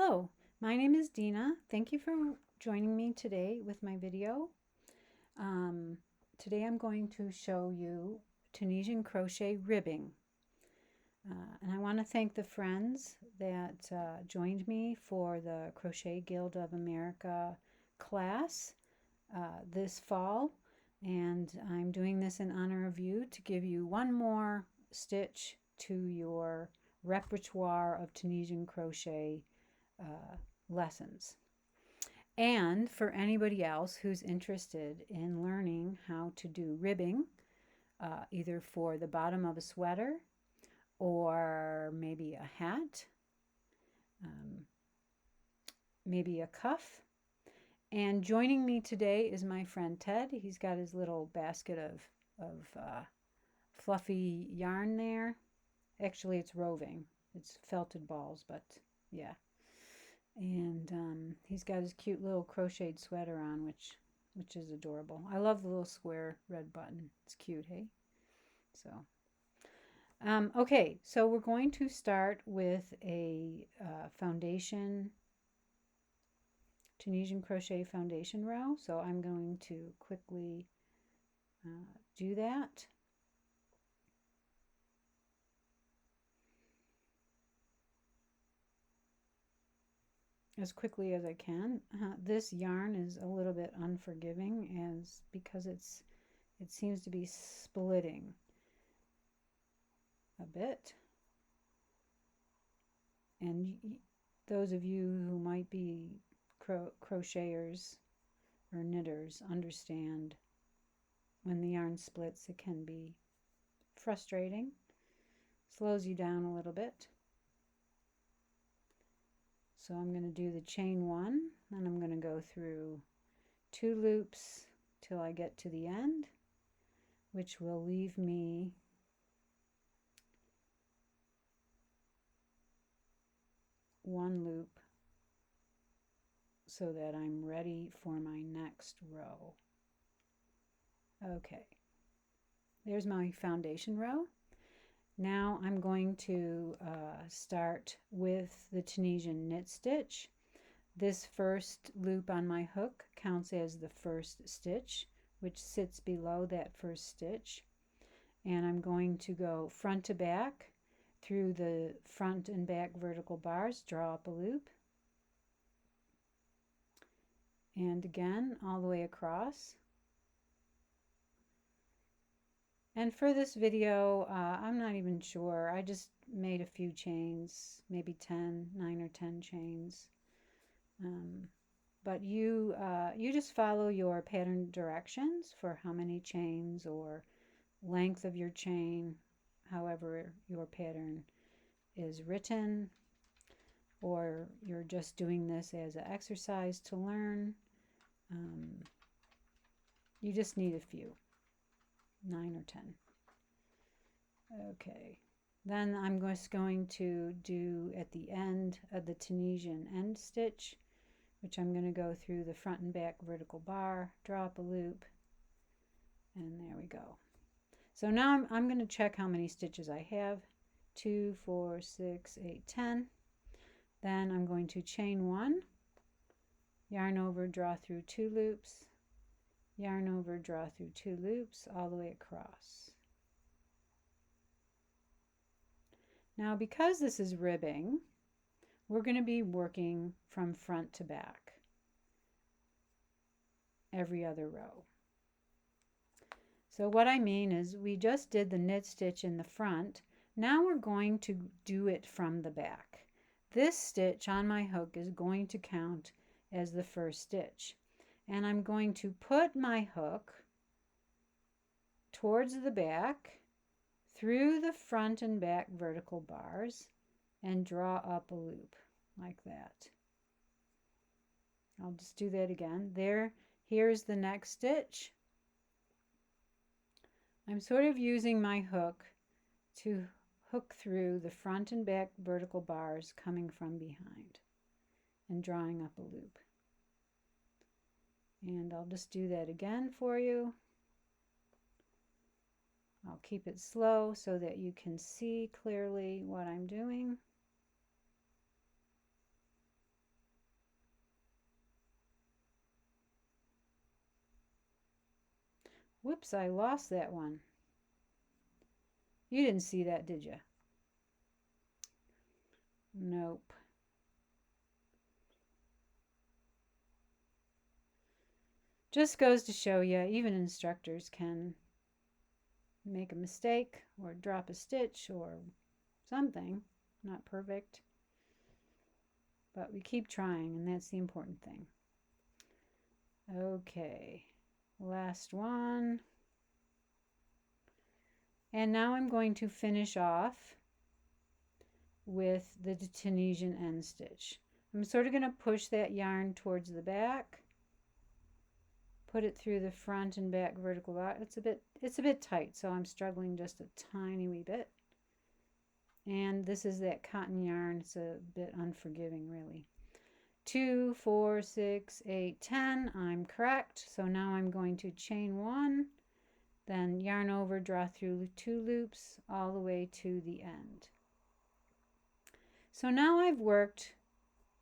Hello, my name is Dina. Thank you for joining me today with my video. Um, Today I'm going to show you Tunisian crochet ribbing. And I want to thank the friends that joined me for the Crochet Guild of America class this fall. And I'm doing this in honor of you to give you one more stitch to your repertoire of Tunisian crochet lessons. And for anybody else who's interested in learning how to do ribbing, either for the bottom of a sweater or maybe a hat, maybe a cuff. And joining me today is my friend Ted. He's got his little basket of fluffy yarn there. Actually, it's roving. It's felted balls, but yeah. And he's got his cute little crocheted sweater on, which is adorable. I love the little square red button. It's cute, hey? So, okay, so we're going to start with a foundation, Tunisian crochet foundation row. So I'm going to quickly do that. As quickly as I can. This yarn is a little bit unforgiving because it seems to be splitting a bit. And those of you who might be crocheters or knitters understand when the yarn splits, it can be frustrating. Slows you down a little bit. So I'm going to do the chain one, and I'm going to go through 2 loops till I get to the end, which will leave me one loop so that I'm ready for my next row. Okay, there's my foundation row. Now I'm going to start with the Tunisian knit stitch. This first loop on my hook counts as the first stitch, which sits below that first stitch. And I'm going to go front to back through the front and back vertical bars, draw up a loop. And again, all the way across. And for this video, I'm not even sure. I just made a few chains, maybe 9 or 10 chains. But you just follow your pattern directions for how many chains or length of your chain, however your pattern is written, or you're just doing this as an exercise to learn. You just need a few. 9 or 10. Okay, then I'm just going to do at the end of the Tunisian end stitch, which I'm going to go through the front and back vertical bar, draw up a loop, and there we go. So now I'm going to check how many stitches I have. 2, 4, 6, 8, 10. Then I'm going to chain 1, yarn over, draw through 2 loops, yarn over, draw through 2 loops all the way across. Now because this is ribbing, we're going to be working from front to back every other row. So what I mean is we just did the knit stitch in the front. Now we're going to do it from the back. This stitch on my hook is going to count as the first stitch. And I'm going to put my hook towards the back through the front and back vertical bars and draw up a loop like that. I'll just do that again. Here's the next stitch. I'm sort of using my hook to hook through the front and back vertical bars coming from behind and drawing up a loop. And I'll just do that again for you. I'll keep it slow so that you can see clearly what I'm doing. Whoops, I lost that one. You didn't see that, did you? Nope. Just goes to show you, even instructors can make a mistake or drop a stitch or something. Not perfect. But we keep trying, and that's the important thing. Okay, last one. And now I'm going to finish off with the Tunisian end stitch. I'm sort of going to push that yarn towards the back, put it through the front and back vertical bar. It's a bit tight, so I'm struggling just a tiny wee bit. And this is that cotton yarn. It's a bit unforgiving, really. 2, 4, 6, 8, 10. I'm correct. So now I'm going to chain 1, then yarn over, draw through 2 loops all the way to the end. So now I've worked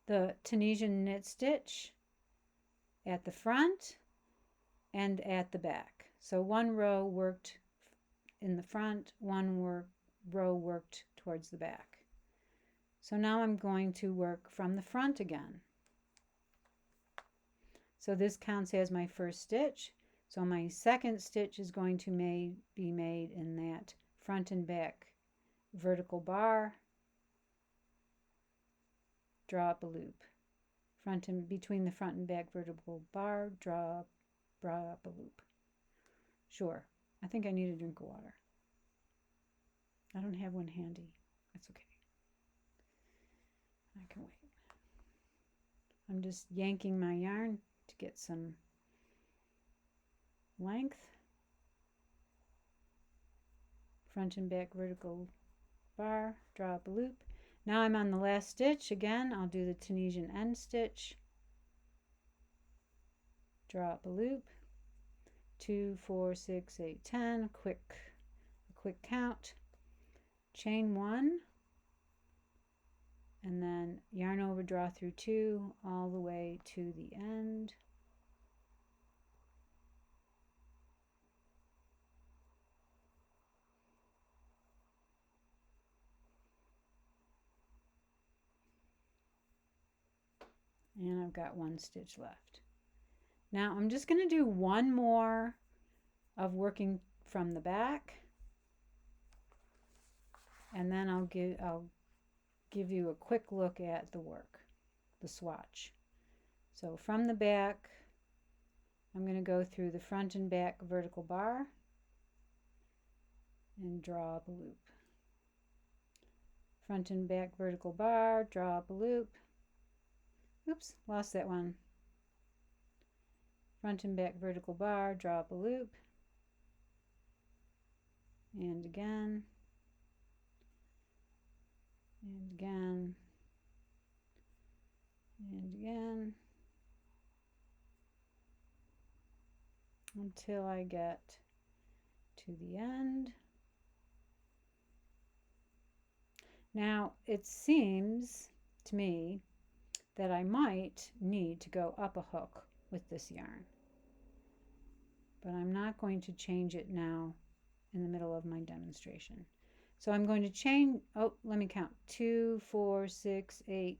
the Tunisian knit stitch at the front and at the back. So one row worked in the front, one row worked towards the back. So now I'm going to work from the front again. So this counts as my first stitch. So my second stitch is going to be made in that front and back vertical bar. Draw up a loop. Between the front and back vertical bar, draw up a loop. Sure, I think I need a drink of water. I don't have one handy. That's okay. I can wait. I'm just yanking my yarn to get some length. Front and back vertical bar, draw up a loop. Now I'm on the last stitch. Again, I'll do the Tunisian end stitch. Draw up a loop. 2, 4, 6, 8, 10. A quick count. Chain 1. And then yarn over, draw through 2 all the way to the end. And I've got 1 stitch left. Now I'm just going to do one more of working from the back, and then I'll give you a quick look at the work, the swatch. So from the back, I'm going to go through the front and back vertical bar and draw up a loop. Front and back vertical bar, draw up a loop. Oops, lost that one. Front and back vertical bar, draw up a loop. And again. And again. And again. Until I get to the end. Now, it seems to me that I might need to go up a hook with this yarn, but I'm not going to change it now in the middle of my demonstration. So I'm going to chain, oh, let me count, 2, 4, 6, 8,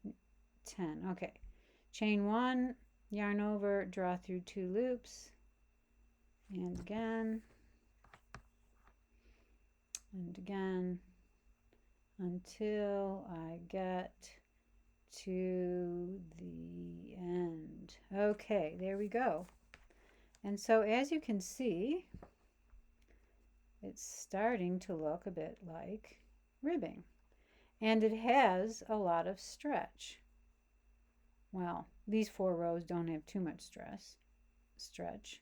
10. Okay, chain 1, yarn over, draw through 2 loops, and again, until I get to the end. Okay, there we go. And so as you can see, it's starting to look a bit like ribbing, and it has a lot of stretch. Well, these 4 rows don't have too much stretch,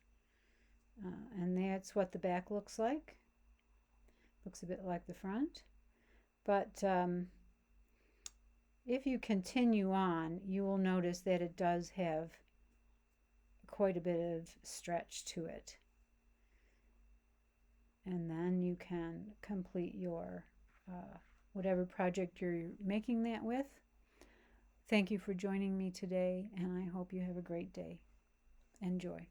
and that's what the back looks like. Looks a bit like the front, but if you continue on, you will notice that it does have quite a bit of stretch to it. And then you can complete your whatever project you're making that with. Thank you for joining me today, and I hope you have a great day. Enjoy.